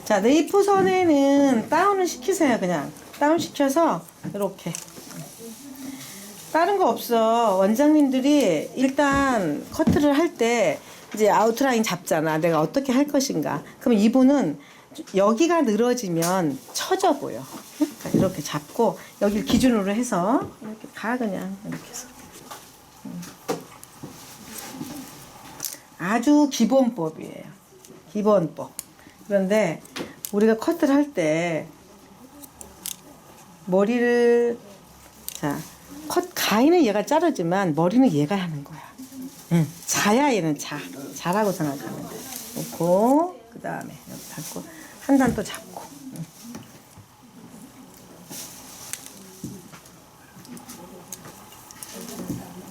자, 네이프선에는 다운을 시키세요. 그냥 다운 시켜서 이렇게. 다른 거 없어. 원장님들이 일단 커트를 할 때 이제 아웃라인 잡잖아. 내가 어떻게 할 것인가. 그럼 이분은 여기가 늘어지면 처져 보여. 그러니까 이렇게 잡고 여기를 기준으로 해서 이렇게 가 그냥 이렇게 해서. 아주 기본법이에요. 기본법. 그런데 우리가 커트를 할 때 머리를 자 가위는 얘가 자르지만 머리는 얘가 하는 거야. 응. 자야 얘는 자라고 생각하면 돼. 놓고 그 다음에 여기 닫고 한 단 또 잡고.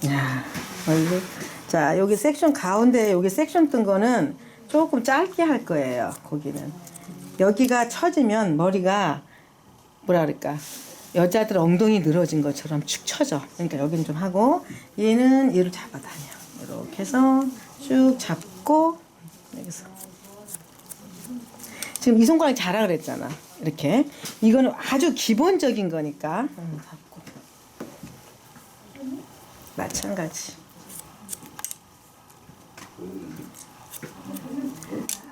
야, 멀리. 자, 여기 섹션 가운데 여기 sek션 뜬 거는 조금 짧게 할 거예요. 거기는 여기가 처지면 머리가 뭐라 그럴까? 여자들 엉덩이 늘어진 것처럼 축 처져. 그러니까 여기는 좀 하고 얘는 얘를 잡아다녀. 이렇게 해서 쭉 잡고 여기서 지금 이 손가락이 자라 그랬잖아. 이렇게 이거는 아주 기본적인 거니까 잡고 마찬가지.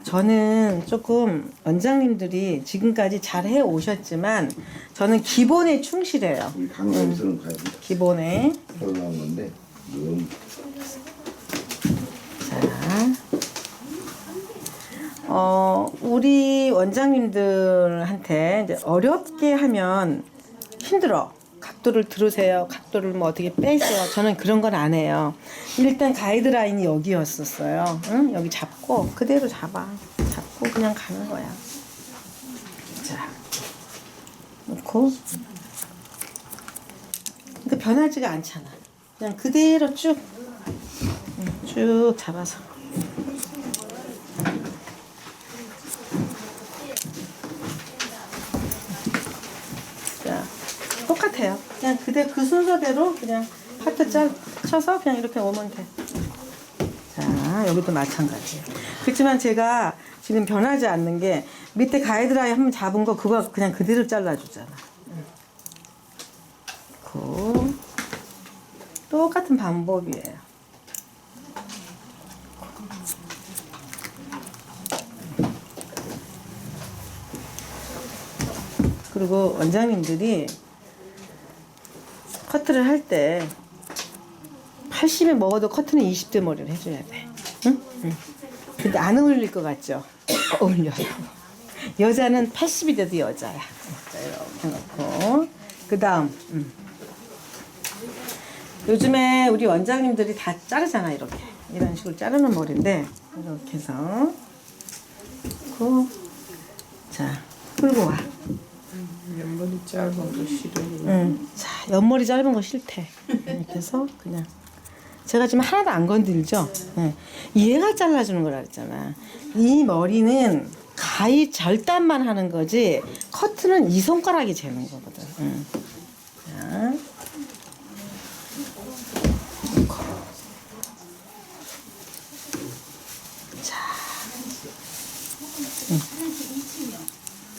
저는 조금 원장님들이 지금까지 잘 해 오셨지만 저는 기본에 충실해요. 강남스러운 가야 돼. 기본에. 새로 나온 건데 너무 자, 우리 원장님들한테 이제 어렵게 하면 힘들어. 각도를 들으세요. 각도를 뭐 어떻게 빼세요. 저는 그런 건 안 해요. 일단 가이드라인이 여기였었어요. 응? 여기 잡고 그대로 잡고 그냥 가는 거야. 자, 놓고 그러니까 변하지가 않잖아. 그냥 그대로 쭉 잡아서. 자, 똑같아요. 그냥 그 순서대로 그냥 파트 쳐서 그냥 이렇게 오면 돼. 자, 여기도 마찬가지예요. 그렇지만 제가 지금 변하지 않는 게 밑에 가이드라인 한번 잡은 거 그거 그냥 그대로 잘라주잖아. 똑같은 방법이에요. 그리고 원장님들이 커트를 할 때 80에 먹어도 커트는 20대 머리를 해줘야 돼. 응? 응. 근데 안 어울릴 것 같죠? 어울려요. 여자는 80이 돼도 여자야. 자, 이렇게 놓고 그 다음 요즘에 우리 원장님들이 다 자르잖아. 이렇게 이런 식으로 자르는 머리인데 이렇게 해서 자 끌고 와. 옆머리 짧은 거 싫어요. 자, 옆머리 짧은 거 싫대. 이렇게 해서 그냥 제가 지금 하나도 안 건들죠. 네. 얘가 잘라주는 거라 그랬잖아. 이 머리는 가위 절단만 하는 거지 커트는 이 손가락이 재는 거거든. 자,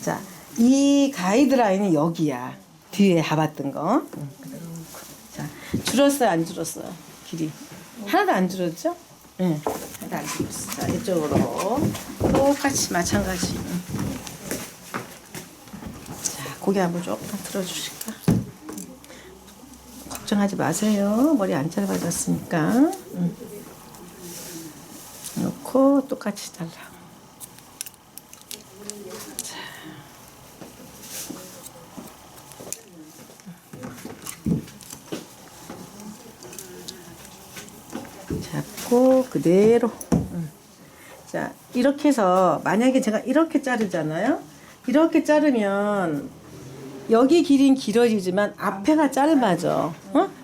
자, 이 가이드라인이 여기야. 뒤에 잡았던 거. 자, 줄었어요, 안 줄었어요? 길이. 하나도 안 줄었죠? 응. 하나도 안 줄었어. 자, 이쪽으로. 똑같이 마찬가지. 자, 고개 한번 조금 들어주실까? 걱정하지 마세요. 머리 안 짧아졌으니까. 놓고 똑같이 잘라. 잡고 그대로. 자, 이렇게 해서 만약에 제가 이렇게 자르잖아요. 이렇게 자르면 여기 길이는 길어지지만 앞에가 짧아져.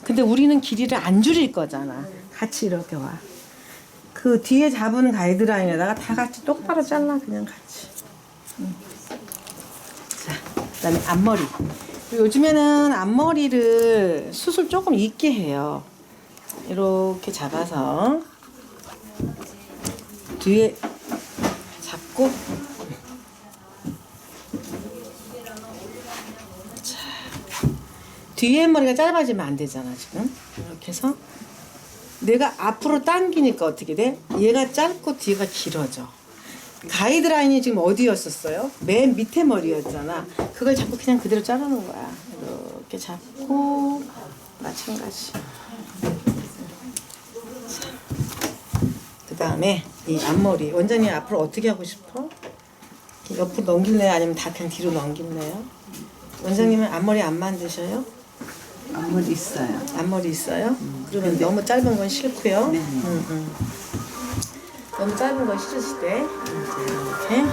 근데 우리는 길이를 안 줄일 거잖아. 같이 이렇게 와. 그 뒤에 잡은 가이드라인에다가 다 같이 똑바로 잘라. 그냥 같이. 자, 그다음에 앞머리. 요즘에는 앞머리를 숱을 조금 있게 해요. 이렇게 잡아서 뒤에 잡고 뒤에 머리가 짧아지면 안 되잖아 지금. 이렇게 해서 내가 앞으로 당기니까 어떻게 돼? 얘가 짧고 뒤가 길어져. 가이드라인이 지금 어디였었어요? 맨 밑에 머리였잖아. 그걸 자꾸 그냥 그대로 자르는 거야. 이렇게 잡고 마찬가지. 그 다음에 이 앞머리. 원장님 앞으로 어떻게 하고 싶어? 옆으로 넘길래요? 아니면 다 그냥 뒤로 넘길래요? 원장님은 앞머리 안 만드셔요? 앞머리 있어요. 앞머리 있어요? 그러면 너무 짧은 건 싫고요. 네. 너무 짧은 건 싫으실 때 이렇게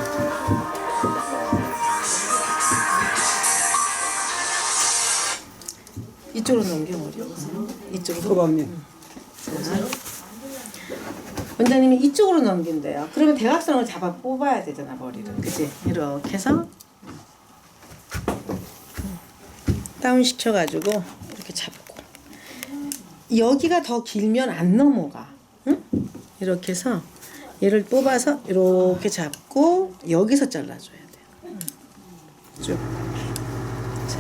이쪽으로 넘겨 머리. 이쪽으로. 그러면 원장님이 이쪽으로 넘긴대요. 그러면 대각선으로 잡아 뽑아야 되잖아 머리를. 그치? 이렇게 해서 다운 시켜가지고 이렇게 잡고 여기가 더 길면 안 넘어가. 응? 이렇게 해서 얘를 뽑아서 이렇게 잡고 여기서 잘라줘야 돼요. 쭉. 자,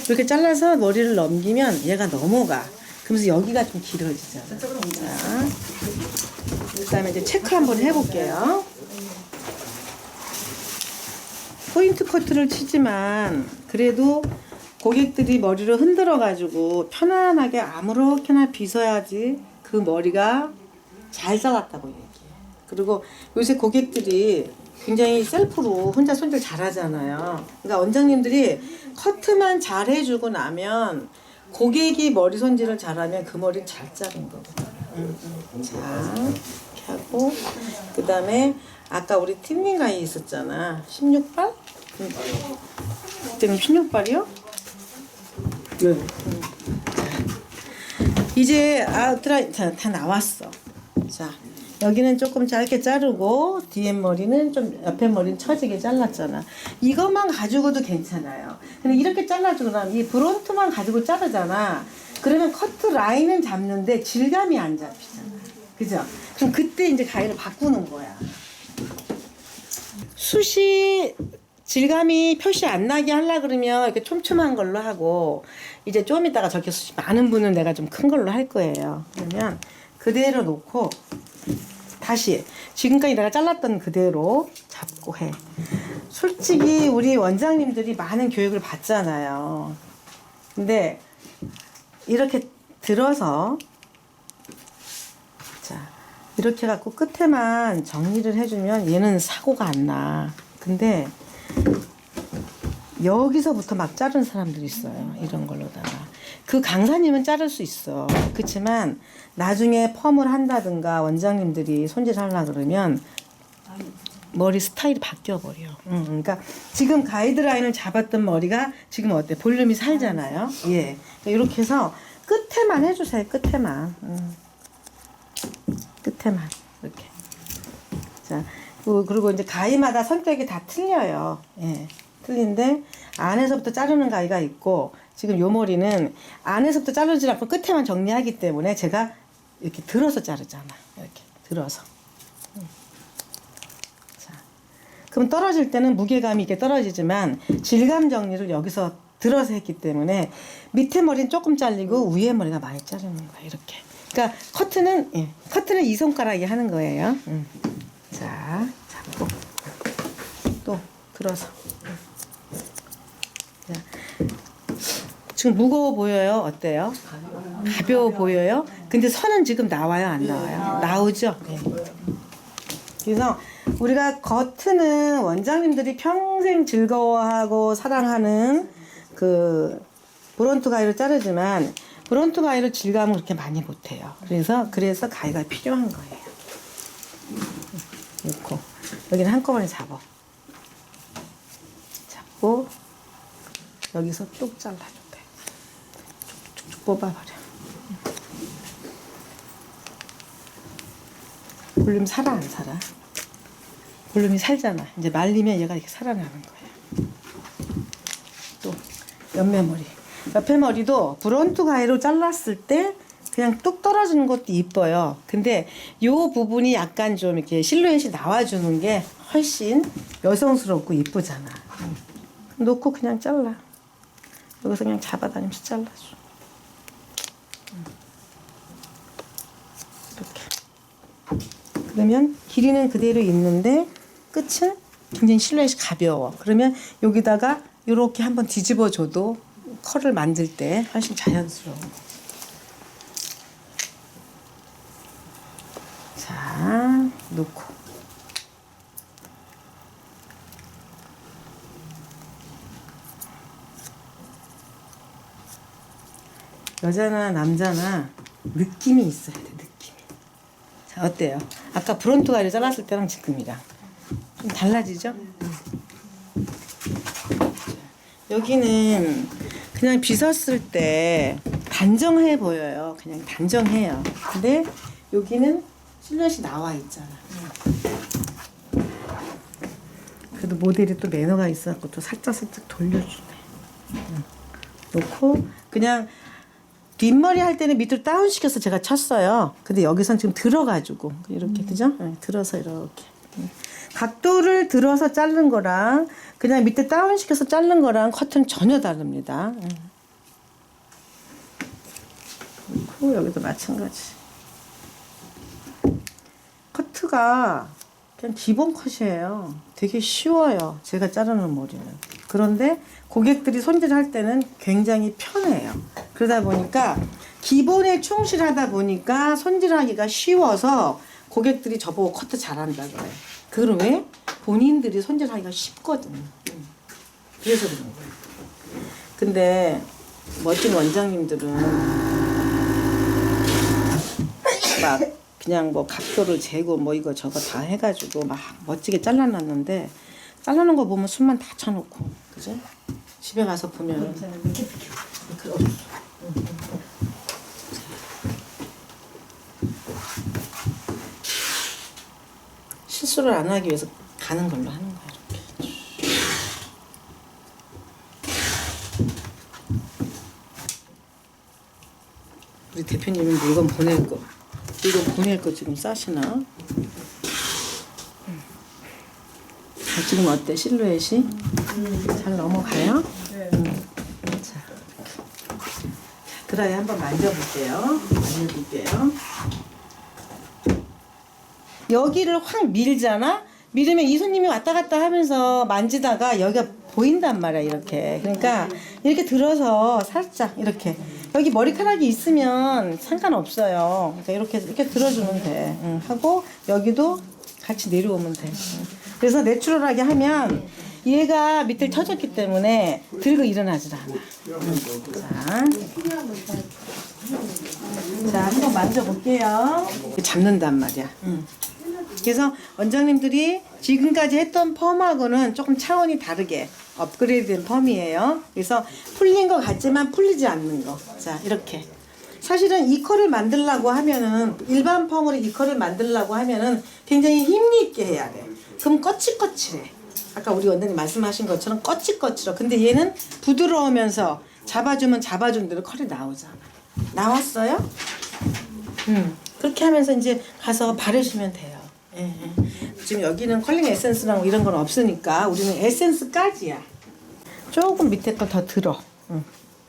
이렇게 잘라서 머리를 넘기면 얘가 넘어가. 그러면서 여기가 좀 길어지잖아. 자, 그다음에 이제 체크 한번 해볼게요. 포인트 커트를 치지만 그래도 고객들이 머리를 흔들어 가지고 편안하게 아무렇게나 빗어야지 그 머리가 잘 잘랐다고 얘기해. 그리고 요새 고객들이 굉장히 셀프로 혼자 손질 잘하잖아요. 그러니까 원장님들이 커트만 잘 해주고 나면 고객이 머리 손질을 잘하면 그 머리를 잘 자른 거거든요. 자, 이렇게 하고 그 다음에 아까 우리 틴닝 가위 있었잖아. 16발? 그때는 16발이요? 네. 이제 아웃라인 다 나왔어. 자, 여기는 조금 짧게 자르고 뒤에 머리는 좀 옆에 머리는 처지게 잘랐잖아. 이것만 가지고도 괜찮아요. 근데 이렇게 잘라주고 나면 이 브론트만 가지고 자르잖아. 그러면 커트 라인은 잡는데 질감이 안 잡히잖아. 그죠? 그럼 그때 이제 가위를 바꾸는 거야. 숱이 질감이 표시 안 나게 하려 그러면 이렇게 촘촘한 걸로 하고 이제 좀 이따가 저렇게 숱이 많은 분은 내가 좀 큰 걸로 할 거예요. 그러면 그대로 놓고 다시 지금까지 내가 잘랐던 그대로 잡고 해. 솔직히 우리 원장님들이 많은 교육을 받잖아요. 근데 이렇게 들어서 자 이렇게 갖고 끝에만 정리를 해주면 얘는 사고가 안 나. 근데 여기서부터 막 자르는 사람들이 있어요. 이런 걸로다가. 그 강사님은 자를 수 있어. 그렇지만 나중에 펌을 한다든가 원장님들이 손질하려고 그러면 머리 스타일이 바뀌어버려. 그러니까 지금 가이드라인을 잡았던 머리가 지금 어때? 볼륨이 살잖아요. 예. 그러니까 이렇게 해서 끝에만 해주세요. 끝에만. 끝에만. 이렇게. 자, 그리고 이제 가위마다 성격이 다 틀려요. 예. 틀린데 안에서부터 자르는 가위가 있고 지금 요 머리는 안에서부터 자르지 않고 끝에만 정리하기 때문에 제가 이렇게 들어서 자르잖아. 이렇게 들어서. 자, 그럼 떨어질 때는 무게감이 이렇게 떨어지지만 질감 정리를 여기서 들어서 했기 때문에 밑에 머리는 조금 잘리고 위에 머리가 많이 자르는 거야. 이렇게. 그러니까 커트는 예, 커트는 이 손가락이 하는 거예요. 자, 잡고 또 들어서. 자, 지금 무거워 보여요? 어때요? 가벼워 보여요? 근데 선은 지금 나와요? 안 나와요? 나오죠? 네. 그래서 우리가 겉은 원장님들이 평생 즐거워하고 사랑하는 그 브론트 가위로 자르지만 브론트 가위로 질감을 그렇게 많이 못해요. 그래서 가위가 필요한 거예요. 놓고 여기는 한꺼번에 잡고 여기서 뚝 잘라줘. 쭉쭉 뽑아버려. 볼륨 살아 안 살아? 볼륨이 살잖아. 이제 말리면 얘가 이렇게 살아나는 거야. 또 옆에 머리. 옆에 머리도 브론트 가위로 잘랐을 때 그냥 뚝 떨어지는 것도 이뻐요. 근데 요 부분이 약간 좀 이렇게 실루엣이 나와주는 게 훨씬 여성스럽고 이쁘잖아. 놓고 그냥 잘라. 여기서 그냥 잡아다니면서 잘라줘. 이렇게. 그러면 길이는 그대로 있는데 끝은 굉장히 실루엣이 가벼워. 그러면 여기다가 이렇게 한번 뒤집어줘도 컬을 만들 때 훨씬 자연스러워. 자, 놓고. 여자나 남자나 느낌이 있어야 돼, 느낌이. 자, 어때요? 아까 브론트 가이를 잘랐을 때랑 지금이랑 좀 달라지죠? 여기는 그냥 빗었을 때 단정해 보여요. 그냥 단정해요. 근데 여기는 실루엣이 나와 있잖아. 그래도 모델이 또 매너가 있어갖고 또 살짝 돌려주네. 놓고 그냥 뒷머리 할 때는 밑으로 다운시켜서 제가 쳤어요. 근데 여기선 지금 들어가지고 이렇게 그죠? 네, 들어서 이렇게 각도를 들어서 자른 거랑 그냥 밑에 다운시켜서 자른 거랑 커트는 전혀 다릅니다. 그리고 여기도 마찬가지. 커트가 그냥 기본 컷이에요. 되게 쉬워요. 제가 자르는 머리는. 그런데 고객들이 손질할 때는 굉장히 편해요. 그러다 보니까 기본에 충실하다 보니까 손질하기가 쉬워서 고객들이 저보고 커트 잘한다 그래요. 그걸 왜? 본인들이 손질하기가 쉽거든요. 그래서 그런 거예요. 근데 멋진 원장님들은 막 그냥 뭐 각도를 재고 뭐 이거 저거 다 해가지고 막 멋지게 잘라놨는데 잘라놓은 거 보면 숨만 다 쳐놓고 그죠? 집에 가서 보면 그 없어. 실수를 안 하기 위해서 가는 걸로 하는 거야 이렇게. 우리 대표님은 물건 보낼 거 지금 싸시나? 지금 어때 실루엣이? 잘 넘어가요? 자, 드라이 한번 만져볼게요. 여기를 확 밀잖아? 밀으면 이 손님이 왔다 갔다 하면서 만지다가 여기가 보인단 말이야 이렇게. 그러니까 이렇게 들어서 살짝 이렇게 여기 머리카락이 있으면 상관없어요. 그러니까 이렇게 들어주면 돼. 하고 여기도 같이 내려오면 돼. 그래서 내추럴하게 하면 얘가 밑에 터졌기 때문에 들고 일어나질 않아. 자, 한번 만져볼게요. 잡는단 말이야. 그래서 원장님들이 지금까지 했던 펌하고는 조금 차원이 다르게 업그레이드된 펌이에요. 그래서 풀린 것 같지만 풀리지 않는 거. 자, 이렇게. 사실은 이 컬을 만들려고 하면은 일반 펌으로 이 컬을 만들려고 하면은 굉장히 힘있게 해야 돼. 그럼 거칠거칠해. 아까 우리 원장님 말씀하신 것처럼 거칠거칠어. 근데 얘는 부드러우면서 잡아주면 잡아준 대로 컬이 나오잖아. 나왔어요? 그렇게 하면서 이제 가서 바르시면 돼요. 예. 지금 여기는 컬링 에센스랑 이런 건 없으니까 우리는 에센스까지야. 조금 밑에 거 더 들어.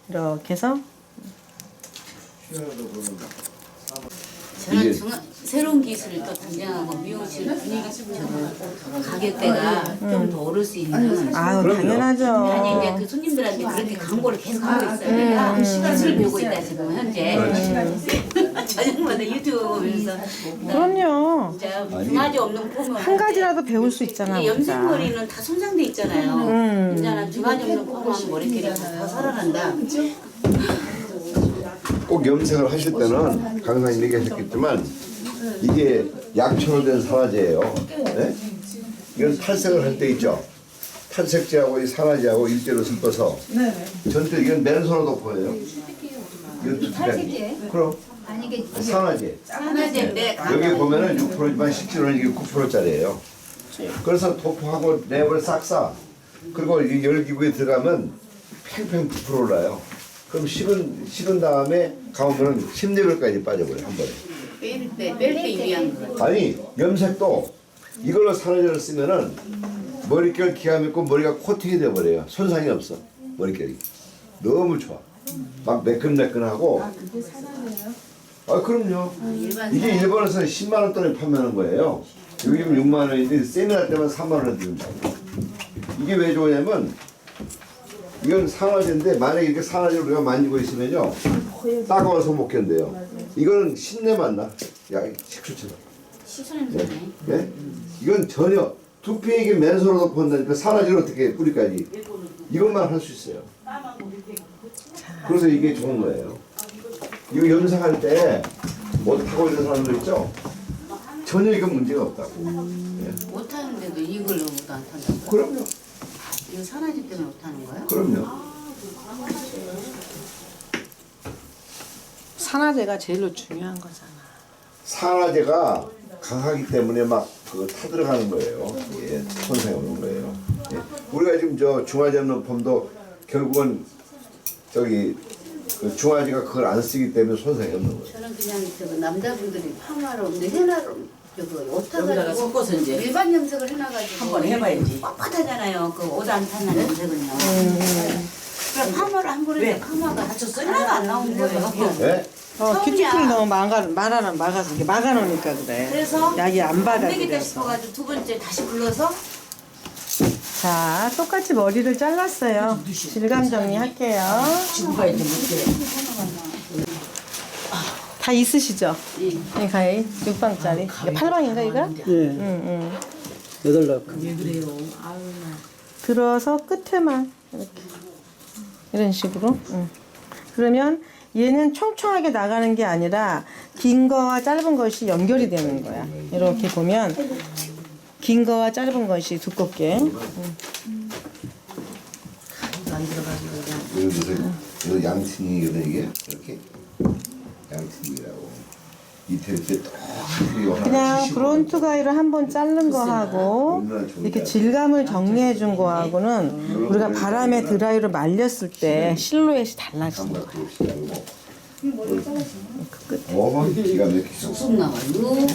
이렇게 해서 저는 새로운 기술을 또 등장하고 미용실 분위기처럼 가격대가 좀 더 오를 수 있는. 아유 당연하죠. 아니 이제 그 손님들한테 그렇게 광고를 계속 하고 있어요. 내가 기술 배우고 있다 지금 현재. 저녁마다 유튜브 보면서. 그럼요. 진짜 중화제 없는 폼은 한 가지라도 배울 수 있잖아. 이게 염색머리는 다 손상돼 있잖아요. 이제는 중화제 없는 폼하면 머리결이 더 살아난다. 꼭 염색을 하실 때는 강사님 얘기하셨겠지만 이게 약초로 된 산화제예요. 네? 이건 탈색을 할 때 있죠. 탈색제하고 이 산화제하고 일제로 섞어서 전체 이건 맨손으로 보여요. 이건 투트랙. 그럼 산화제. 산화제인데 여기 보면은 6%지만 실제로는 이게 9%짜리예요. 그래서 도포하고 랩을 싹 싸. 그리고 이 열기구에 들어가면 팽팽 9% 올라요. 그럼 식은 다음에 가오면은 10레벨까지 빠져버려 한 번에. 뺄때 위한 거. 아니 염색도 이걸로 산화제를 쓰면은 머릿결 기가 막히고 머리가 코팅이 돼버려요. 손상이 없어 머릿결이. 너무 좋아. 막 매끈매끈하고. 그게 사나네요. 아 그럼요. 일반 이게 일본에서 10만 원짜리 판매하는 거예요. 여기 지금 6만 원인데 세미날 때만 3만 원에 드린다고. 이게 왜 좋으냐면 이건 산화제인데 만약에 이렇게 산화제를 우리가 만지고 있으면요 따가워서 못 견뎌요. 이거는 신내만 나. 야 식초처럼. 시선냄새네. 예? 이건 전혀 두피에게 맨손으로 본다니까 산화제를 어떻게 뿌리까지 이것만 할 수 있어요. 그래서 이게 좋은 거예요. 이거 염색할 때 못 하고 있는 사람들 있죠? 전혀 이건 문제가 없다고. 예. 못하는데도 이걸로 안 탄다고요? 그럼요. 이거 산화제 때문에 못하는 거예요? 그럼요. 산화제가 제일로 중요한 거잖아. 산화제가 강하기 때문에 막 그 타들어가는 거예요. 예, 손상이 오는 거예요. 예. 우리가 지금 저 중화제 없는 폼도 결국은 저기 그 중화제가 그걸 안 쓰기 때문에 손상이 없는 거예요. 저는 그냥 저거 남자분들이 파마로 근데 해나로 저거 옷 여기다가 타가지고 섞어서 이제 일반 염색을 해놔가지고 한번 해봐야지. 뻣뻣하잖아요. 그 옷 안 타는 염색은요. 그럼 파마를 한 번에 왜? 파마가 다쳤어요? 하나도 안 나오는 거예요. 예? 큐티클 너무 막아서 이게 막아놓으니까 그래. 그래서 약이 안 받아. 안 되겠다 그래서. 싶어가지고 두 번째 다시 불러서 자, 똑같이 머리를 잘랐어요. 질감 정리할게요. 지금 가야지 못해. 다 있으시죠? 예. 이 가위 6방짜리. 8방인가 이거? 예. 여덟 날. 왜 그래요? 아유. 들어서 끝에만 이렇게 이런 식으로. 그러면 얘는 총총하게 나가는 게 아니라 긴 거와 짧은 것이 연결이 되는 거야. 이렇게 보면 긴 거와 짧은 것이 두껍게. 안 들어가지고 그냥. 예를 들어서 이거 양틴이거든 이게 이렇게 양틴이라고 이태리 그냥 브론트 가위로 한번 자른 거하고 이렇게 질감을 정리해 준 거하고는 우리가 바람에 드라이로 말렸을 때 실루엣이 달라지는 거야. 감각 그릇이라고. 기가 막히죠. 쑥 나와요.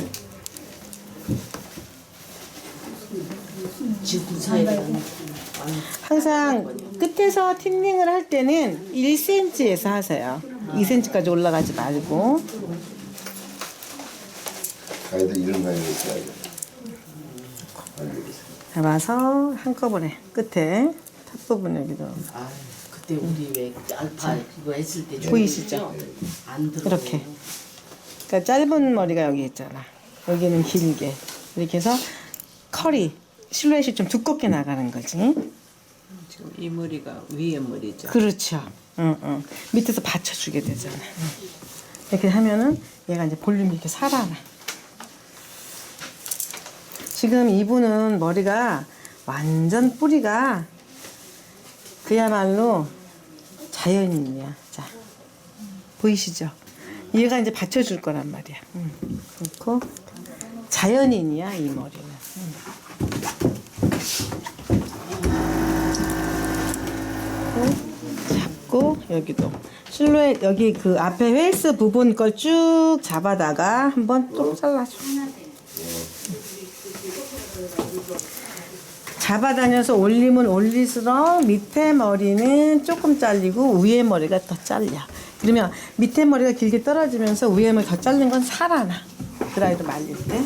지금 사이에 항상 끝에서 틴닝을 할 때는 1cm에서 하세요. 2cm까지 올라가지 말고. 가위도 이런 가위가 있어야죠. 잡아서 한꺼번에 끝에 탑 부분 여기도 아, 그때 우리 왜 알파 그거 했을 때 보이시죠? 안 들어. 이렇게. 그러니까 짧은 머리가 여기 있잖아. 여기는 길게. 이렇게 해서 컬이 실루엣이 좀 두껍게 나가는 거지. 지금 이 머리가 위에 머리죠. 그렇죠. 응. 밑에서 받쳐주게 되잖아. 이렇게 하면은 얘가 이제 볼륨이 이렇게 살아나. 지금 이분은 머리가 완전 뿌리가 그야말로 자연인이야. 자, 보이시죠? 얘가 이제 받쳐줄 거란 말이야. 그렇고 자연인이야 이 머리는. 잡고 여기도 실루엣 여기 그 앞에 헬스 부분 걸 쭉 잡아다가 한번 또 잘라줘. 잡아다녀서 올리면 올릴수록 밑에 머리는 조금 잘리고 위에 머리가 더 잘려. 그러면 밑에 머리가 길게 떨어지면서 위에 머리 더 잘린 건 살아나. 드라이로 말릴 때.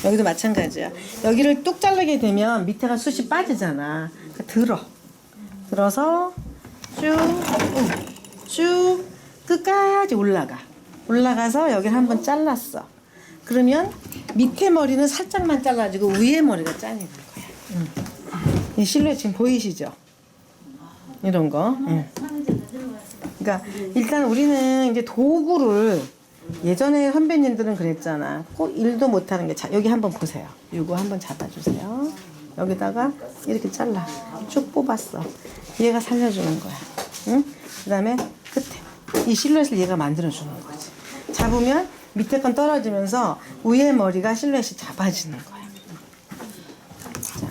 여기도 마찬가지야. 여기를 뚝 자르게 되면 밑에가 숱이 빠지잖아. 그러니까 들어서 쭉 끝까지 올라가서 여기를 한번 잘랐어. 그러면 밑에 머리는 살짝만 잘라지고 위에 머리가 잘리는 거야. 이 실루엣 지금 보이시죠? 이런 거. 그러니까 일단 우리는 이제 도구를 예전에 선배님들은 그랬잖아. 꼭 일도 못하는 게. 자, 여기 한번 보세요. 이거 한번 잡아주세요. 여기다가 이렇게 잘라. 쭉 뽑았어. 얘가 살려주는 거야. 응? 그 다음에 끝에. 이 실루엣을 얘가 만들어주는 거지. 잡으면 밑에 건 떨어지면서 위에 머리가 실루엣이 잡아지는 거야. 자,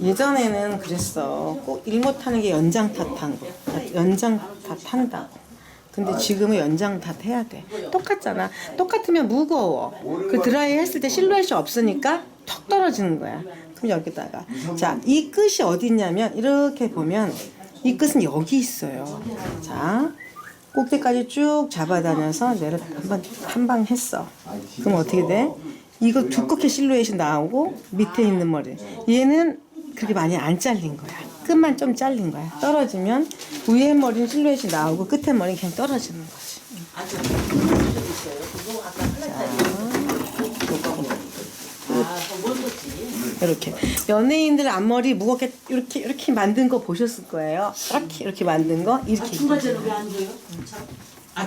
예전에는 그랬어. 꼭 일 못하는 게 연장 탓한 거. 연장 탓한다고. 근데 지금은 연장 탓 해야 돼. 똑같잖아. 똑같으면 무거워. 그 드라이 했을 때 실루엣이 없으니까 턱 떨어지는 거야. 그럼 여기다가 자, 이 끝이 어디 있냐면 이렇게 보면 이 끝은 여기 있어요. 자, 꼭대까지 쭉 잡아다녀서 내려 한 방 했어. 그럼 어떻게 돼? 이거 두껍게 실루엣이 나오고 밑에 있는 머리. 얘는 그렇게 많이 안 잘린 거야. 끝만 좀 잘린 거야. 떨어지면 위에 머리는 실루엣이 나오고 끝에 머리는 그냥 떨어지는 거지. 이렇게 연예인들 앞머리 무겁게 이렇게 만든 거 보셨을 거예요. 이렇게 만든 거 이렇게. 중간재는 왜안 줘요?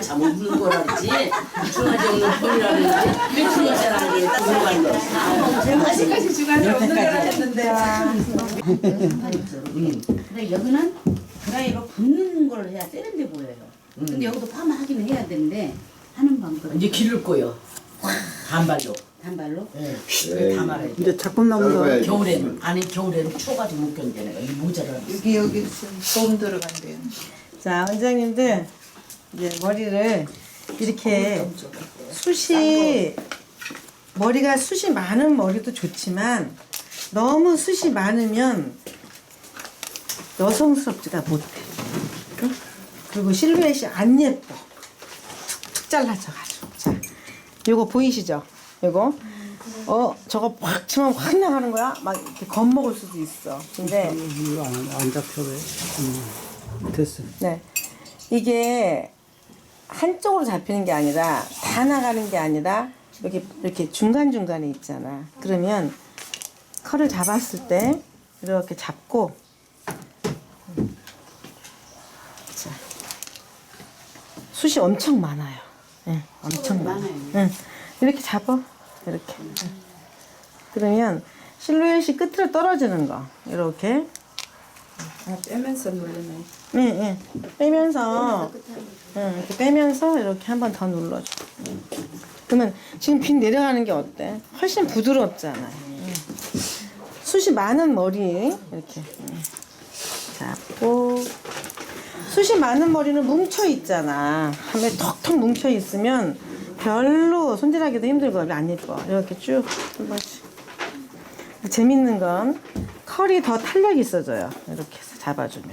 참 없는 거라 그러지. 중간재 없는 편이라 그러지. 왜 중간재라는 게 들어간 거. 아직까지 중간에 없는 줄 알았는데. 근데 여기는 드라이로 붓는 걸 해야 세련돼 보여요. 근데 여기도 파마 하기는 해야 되는데 하는 방법. 이제 기를 거요. 단발로. 단발로. 네. 다 말해. 이제 작품 나온다. 겨울에는 아니 겨울에는 추워가지고 못 견뎌 내가 이 모자를. 여기 솜 들어간대요. 자, 원장님들 이제 머리를 이렇게 머리가 숱이 많은 머리도 좋지만 너무 숱이 많으면 여성스럽지가 못해. 응? 그리고 실루엣이 안 예뻐. 툭툭 잘라져가지고. 자, 요거 보이시죠? 요거 저거 확 치면 확 나가는 거야. 막 이렇게 겁먹을 수도 있어. 근데 이거 안 잡혀 왜? 됐어. 네, 이게 한쪽으로 잡히는 게 아니라 다 나가는 게 아니라 이렇게 중간 중간에 있잖아. 그러면 컬을 잡았을 때 이렇게 잡고 자, 숱이 엄청 많아요. 네, 엄청 많아요. 네, 이렇게 잡아 이렇게. 네. 그러면 실루엣이 끝으로 떨어지는 거 이렇게. 빼면서 누르네. 네, 빼면서, 이렇게 빼면서 이렇게 한 번 더 눌러줘. 그러면 지금 빗 내려가는 게 어때? 훨씬 부드럽잖아요. 숱이 많은 머리 이렇게 잡고, 숱이 많은 머리는 뭉쳐 있잖아. 한번 턱턱 뭉쳐 있으면 별로 손질하기도 힘들고 안 예뻐. 이렇게 쭉 한 번씩. 재밌는 건 컬이 더 탄력 있어져요. 이렇게 해서 잡아주면.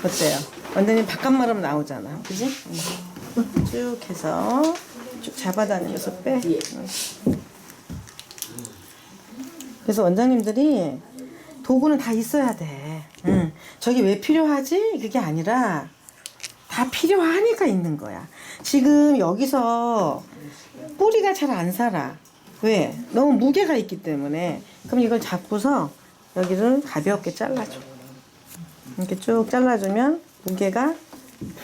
어때요? 원장님 바깥마름 나오잖아. 그지? 쭉 해서 쭉 잡아다니면서 빼. 그래서 원장님들이 도구는 다 있어야 돼. 저게 왜 필요하지? 그게 아니라 다 필요하니까 있는 거야. 지금 여기서 뿌리가 잘 안 살아. 왜? 너무 무게가 있기 때문에. 그럼 이걸 잡고서 여기를 가볍게 잘라줘. 이렇게 쭉 잘라주면 무게가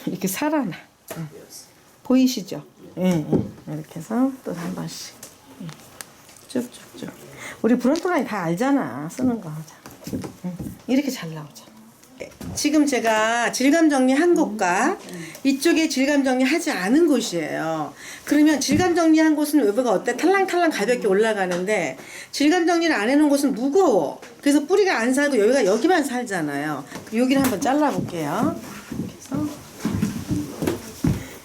이렇게 살아나. 보이시죠? 이렇게 해서 또 한 번씩 쭉쭉쭉. 우리 브론토라인 다 알잖아. 쓰는 거. 이렇게 잘 나오잖아. 지금 제가 질감 정리한 곳과 이쪽에 질감 정리하지 않은 곳이에요. 그러면 질감 정리한 곳은 외부가 어때? 탈랑탈랑 가볍게 올라가는데 질감 정리를 안 해놓은 곳은 무거워. 그래서 뿌리가 안 살고 여기만 살잖아요. 여기를 한번 잘라볼게요. 이렇게 해서.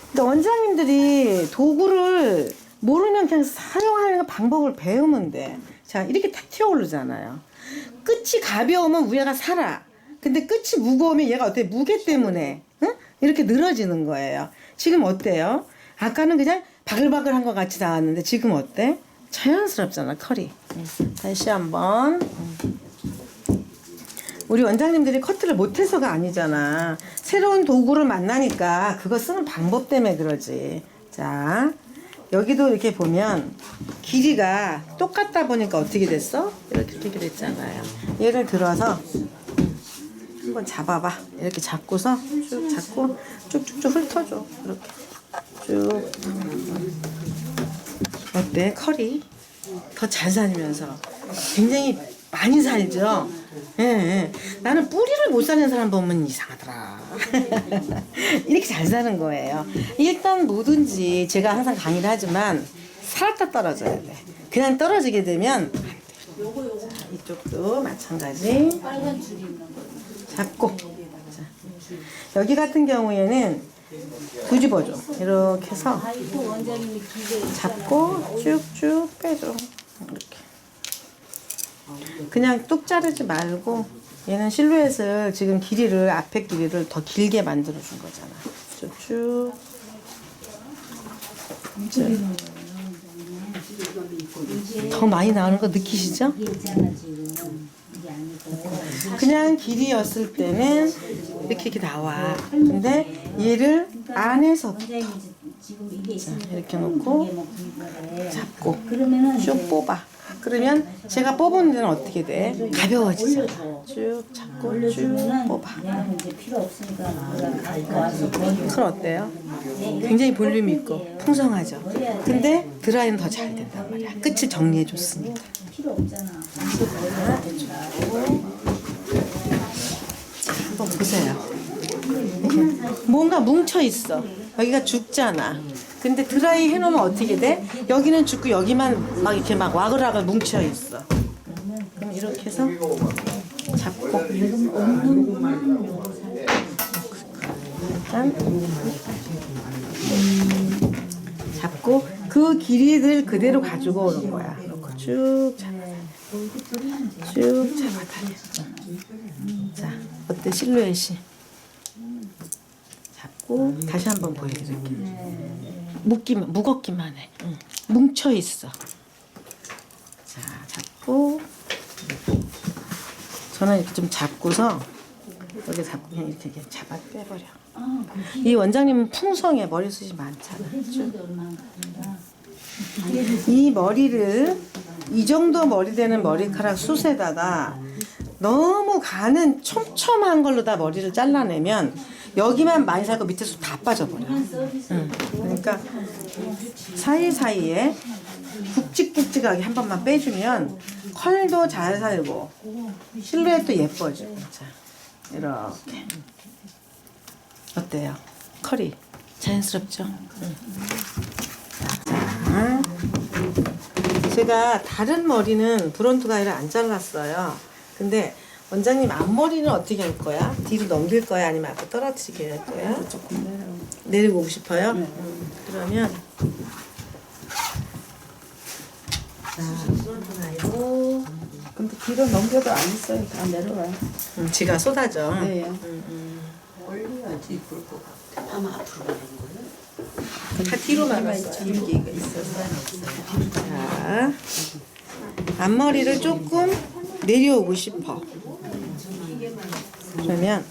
근데 원장님들이 도구를 모르면 그냥 사용하는 방법을 배우면 돼. 자, 이렇게 탁 튀어 오르잖아요. 끝이 가벼우면 위에가 살아. 근데 끝이 무거우면 얘가 어때? 무게 때문에 이렇게 늘어지는 거예요. 지금 어때요? 아까는 그냥 바글바글한 것 같이 나왔는데 지금 어때? 자연스럽잖아, 컬이. 다시 한번. 우리 원장님들이 커트를 못해서가 아니잖아. 새로운 도구를 만나니까 그거 쓰는 방법 때문에 그러지. 자, 여기도 이렇게 보면 길이가 똑같다 보니까 어떻게 됐어? 이렇게 됐잖아요. 얘를 들어서 한번 잡아봐. 이렇게 잡고서 쭉 잡고 쭉쭉쭉 훑어줘. 이렇게 쭉. 어때? 컬이 더 잘 살면서 굉장히 많이 살죠. 예. 나는 뿌리를 못 사는 사람 보면 이상하더라. 이렇게 잘 사는 거예요. 일단 뭐든지 제가 항상 강의를 하지만 살았다 떨어져야 돼. 그냥 떨어지게 되면 자, 이쪽도 마찬가지. 잡고. 자, 여기 같은 경우에는 뒤집어줘. 이렇게 해서 잡고 쭉쭉 빼줘. 이렇게. 그냥 뚝 자르지 말고 얘는 실루엣을 지금 길이를 앞에 길이를 더 길게 만들어 준 거잖아. 쭉. 더 많이 나오는 거 느끼시죠? 그냥 길이였을 때는 이렇게 나와. 근데 얘를 안에서 이렇게 놓고 잡고 쭉 뽑아. 그러면 제가 뽑은 데는 어떻게 돼? 가벼워지잖아. 쭉 잡고 쭉 뽑아. 그럼 어때요? 굉장히 볼륨 있고 풍성하죠. 근데 드라이는 더 잘 된단 말이야. 끝을 정리해 줬으니까. 한번 보세요. 뭔가 뭉쳐 있어. 여기가 죽잖아. 근데 드라이 해놓으면 어떻게 돼? 여기는 죽고 여기만 막 이렇게 막 와글와글 뭉쳐 있어. 그럼 이렇게 해서 잡고 일단 잡고 그 길이를 그대로 가지고 오는 거야. 이렇게 쭉 잡아. 쭉 잡아다녀. 자, 어때 실루엣이? 잡고 다시 한번 보여드릴게. 무겁기만 해. 뭉쳐 있어. 자, 잡고 저는 이렇게 좀 잡고서 여기 잡고 그냥 이렇게 잡아 빼버려. 이 원장님은 풍성해. 머리숱이 많잖아. 이 머리를 이 정도 머리 되는 머리카락 숱에다가 너무 가는 촘촘한 걸로 다 머리를 잘라내면 여기만 많이 살고 밑에 숱 다 빠져버려. 그러니까 사이사이에 굵직굵직하게 한 번만 빼주면 컬도 잘 살고 실루엣도 예뻐지고. 자, 이렇게 어때요? 컬이 자연스럽죠? 자, 제가 다른 머리는 브론트 가위를 안 잘랐어요. 근데 원장님 앞머리는 어떻게 할 거야? 뒤로 넘길 거야? 아니면 앞에 떨어지게 할 거야? 조금 내리고 오고 싶어요? 그러면 자, 브론트 가위로 근데 뒤로 넘겨도 안 있어요. 다 내려와요. 지가 쏟아져. 네. 올려야지 이쁠 것 같아. 아마 앞으로 가는 거예요? 다 뒤로 나갔어요. 여기가 있어서. 자, 앞머리를 조금 내려오고 싶어. 그러면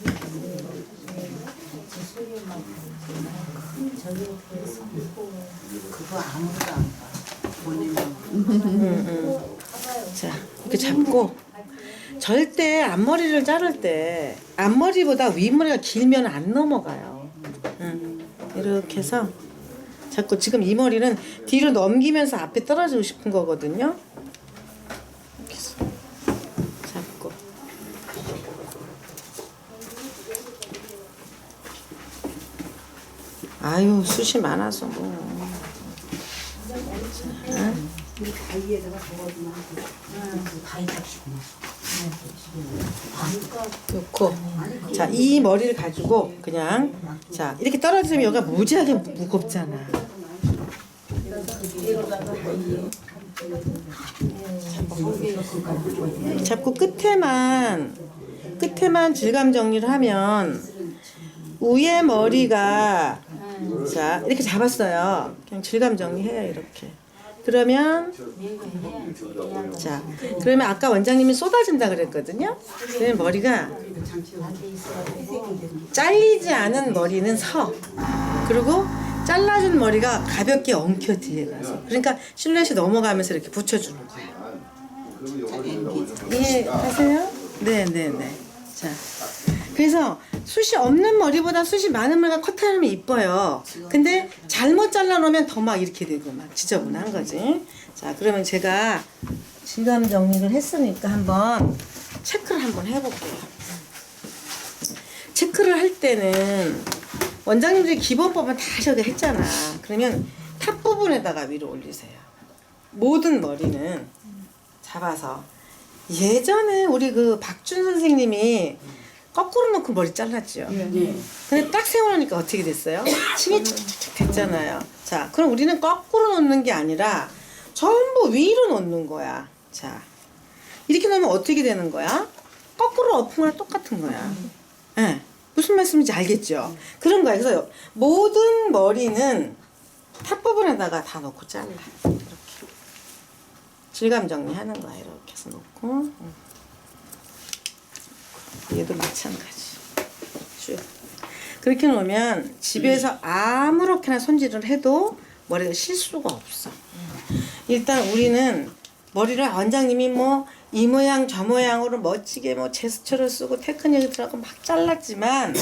그거 아무도 안 봐. 본인은. 자, 이렇게 잡고 절대 앞머리를 자를 때 앞머리보다 윗머리가 길면 안 넘어가요. 이렇게 해서 자꾸 지금 이 머리는 뒤로 넘기면서 앞에 떨어지고 싶은 거거든요. 이렇게 해서 잡고 아유 숱이 많아서 뭐. 자. 놓고 자, 이 머리를 가지고 그냥 자 이렇게 떨어지면 여기가 무지하게 무겁잖아. 잡고 끝에만 질감 정리를 하면 위에 머리가 자 이렇게 잡았어요. 그냥 질감 정리해요. 이렇게. 그러면 자 그러면 아까 원장님이 쏟아진다 그랬거든요. 그러면 머리가 잘리지 않은 머리는 서. 그리고 잘라준 머리가 가볍게 엉켜 뒤에 가서. 그러니까 실루엣이 넘어가면서 이렇게 붙여주는 거야. 이해하세요? 네네네. 자 그래서 숱이 없는 머리보다 숱이 많은 머리가 컷하면 이뻐요. 근데 잘못 잘라놓으면 더 막 이렇게 되고 막 지저분한 거지. 자, 그러면 제가 질감 정리를 했으니까 한번 체크를 한번 해볼게요. 체크를 할 때는 원장님들이 기본법은 다 저기 했잖아. 그러면 탑 부분에다가 위로 올리세요. 모든 머리는 잡아서 예전에 우리 그 박준 선생님이 거꾸로 놓고 머리 잘랐죠. 근데 딱 세워놓으니까 어떻게 됐어요? 침이 착착착 됐잖아요. 자, 그럼 우리는 거꾸로 놓는 게 아니라 전부 위로 놓는 거야. 자, 이렇게 놓으면 어떻게 되는 거야? 거꾸로 엎은 거랑 똑같은 거야. 예. 무슨 말씀인지 알겠죠? 그런 거야. 그래서 모든 머리는 탑 부분에다가 다 놓고 잘라. 이렇게. 질감 정리하는 거야. 이렇게 해서 놓고. 얘도 마찬가지. 쭉. 그렇게 놓으면 집에서 아무렇게나 손질을 해도 머리가 실 수가 없어. 일단 우리는 머리를 원장님이 뭐 이 모양 저 모양으로 멋지게 뭐 제스처를 쓰고 테크닉을 들어가고 막 잘랐지만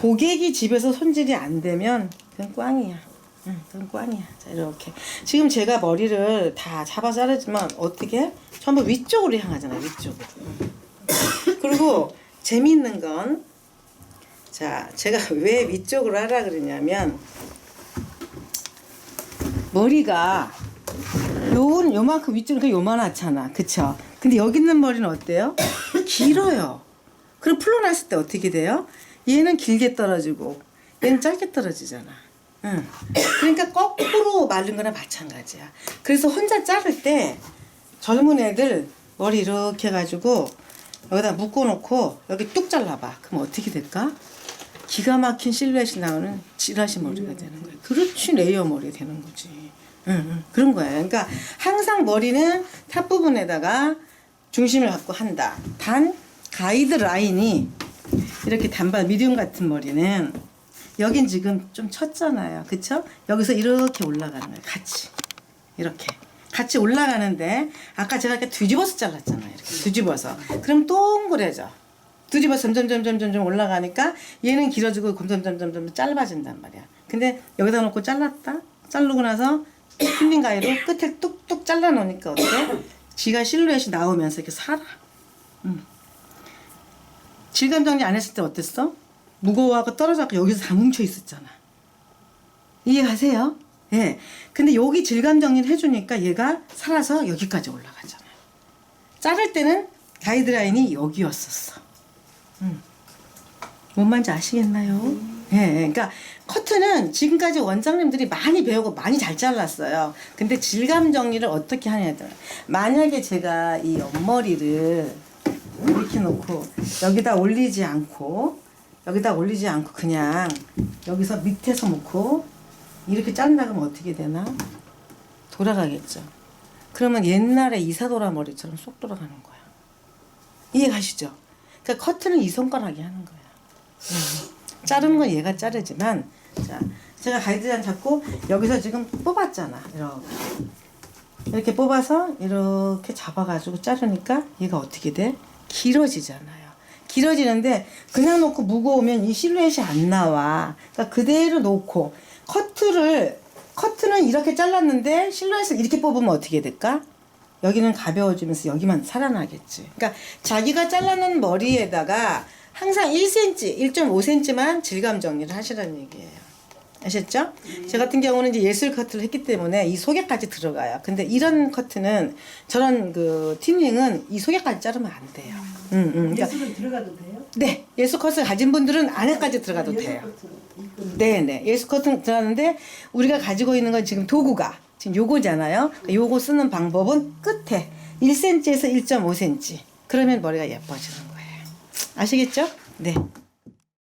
고객이 집에서 손질이 안 되면 그건 꽝이야. 응, 그건 꽝이야. 자, 이렇게. 지금 제가 머리를 다 잡아 자르지만 어떻게? 전부 위쪽으로 향하잖아요. 위쪽으로. 그리고 재미있는 건 자, 제가 왜 위쪽으로 하라 그러냐면 머리가 요만큼 위쪽이니까 요만하잖아. 그쵸? 근데 여기 있는 머리는 어때요? 길어요. 그럼 풀어놨을 때 어떻게 돼요? 얘는 길게 떨어지고 얘는 짧게 떨어지잖아. 응. 그러니까 거꾸로 마른 거나 마찬가지야. 그래서 혼자 자를 때 젊은 애들 머리 이렇게 해가지고 여기다 묶어놓고 여기 뚝 잘라봐. 그럼 어떻게 될까? 기가 막힌 실루엣이 나오는 지라시 머리가 되는 거야. 그렇지 레이어 머리가 되는 거지. 응, 그런 거야. 그러니까 항상 머리는 탑 부분에다가 중심을 갖고 한다. 단 가이드 라인이 이렇게 단발 미디움 같은 머리는 여긴 지금 좀 쳤잖아요. 그쵸? 여기서 이렇게 올라가는 거예요. 이렇게 같이 올라가는데 아까 제가 이렇게 뒤집어서 잘랐잖아요. 이렇게 뒤집어서. 그럼 동그래져. 뒤집어서 점점 올라가니까 얘는 길어지고 점점 짧아진단 말이야. 근데 여기다 놓고 잘랐다. 자르고 나서 힐링 가위로 끝에 뚝뚝 잘라 놓으니까 어때? 지가 실루엣이 나오면서 이렇게 살아. 질감 정리 안 했을 때 어땠어? 무거워하고 떨어져서 여기서 다 뭉쳐 있었잖아. 이해가세요? 예. 근데 여기 질감 정리를 해주니까 얘가 살아서 여기까지 올라가잖아요. 자를 때는 가이드라인이 여기였었어. 뭔 말인지 아시겠나요? 예, 그러니까 커트는 지금까지 원장님들이 많이 배우고 많이 잘 잘랐어요. 근데 질감 정리를 어떻게 하냐면 만약에 제가 이 옆머리를 이렇게 놓고 여기다 올리지 않고 그냥 여기서 밑에서 놓고 이렇게 자른다 그러면 어떻게 되나? 돌아가겠죠. 그러면 옛날에 이사도라 머리처럼 쏙 돌아가는 거야. 이해 가시죠? 그러니까 커트는 이 손가락이 하는 거야. 자르는 건 얘가 자르지만 자 제가 가이드라인 잡고 여기서 지금 뽑았잖아. 이렇게 뽑아서 이렇게 잡아가지고 자르니까 얘가 어떻게 돼? 길어지잖아요. 길어지는데 그냥 놓고 무거우면 이 실루엣이 안 나와. 그러니까 그대로 놓고 커트는 이렇게 잘랐는데 실루엣을 이렇게 뽑으면 어떻게 될까? 여기는 가벼워지면서 여기만 살아나겠지. 그러니까 자기가 잘라놓은 머리에다가 항상 1cm, 1.5cm만 질감 정리를 하시라는 얘기예요. 아셨죠? 저 같은 경우는 이제 예술 커트를 했기 때문에 이 속에까지 들어가요. 근데 이런 커트는 저런 그 튜닝은 이 속에까지 자르면 안 돼요. 그러니까 예술은 들어가도 돼요? 네, 예술 커트를 가진 분들은 안에까지 들어가도 돼요. 네네, 예술 커트는 들어가는데 우리가 가지고 있는 건 지금 도구가 지금 요거잖아요. 요거 쓰는 방법은 끝에 1cm에서 1.5cm. 그러면 머리가 예뻐지는 거예요. 아시겠죠? 네.